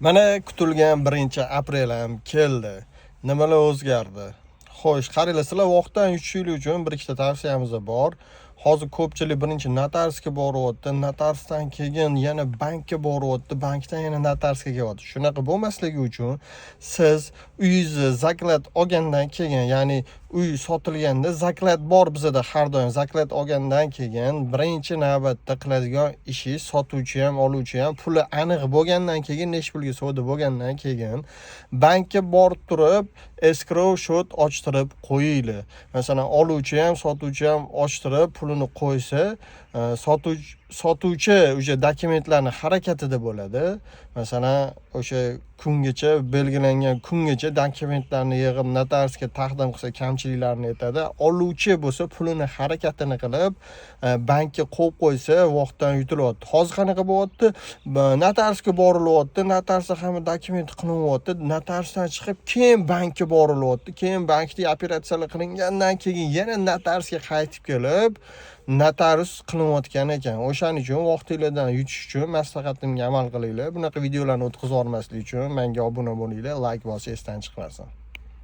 Mana kutilgan 1-aprel ham keldi. Nimalar o'zgardi? Xo'sh, qaranglar, sizlar vaqtdan yutishlik uchun bir ikkita tavsiyamiz bor. Hozir ko'pchilik birinchi notarsga boryapti, notarsdan keyin yana bankka boryapti, bankdan yana notarsga kelyapti. Shunaqa bo'lmasligi uchun siz uyingizni zakat olgandan keyin, ya'ni uy sotilganda zakat bor bizda har doim. Zakat olgandan keyin birinchi navbatda qiladigan ishi sotuvchi ham, oluvchi ham puli aniq bo'lgandan keyin, necha pulga savdo bo'lgandan keyin bankka borib turib escrow shot ochtirib qo'yinglar. Masalan, oluvchi ham, sotuvchi ham ochtirib pulini qo'ysa, sotuvchi o'sha dokumentlarni harakatida bo'ladi. Masalan, o'sha kungacha belgilangan kungacha dokumentlarni yig'ib notarsga taqdim qilsa kamchiliklarni aytadi. Oluvchi bo'lsa pulini harakatini qilib bankka qo'yib qo'ysa vaqtdan yutilyapti. Hozir qanaqa bo'lyapti? Notarsga borilyapti, notarsda hamma dokument qilinyapti, notarsdan chiqib keyin bankka borilyapti, keyin bankda operatsiyalar qilingandan keyin yana notarsga qaytib kelib notarius qilinayotgan ekan. O'shaning uchun vaqtingizdan yutish uchun maslahatimga amal qilinglar. Bunaqa videolarni o'tkazib olmaslik uchun menga obuna bo'linglar, like bosib esdan chiqmasin.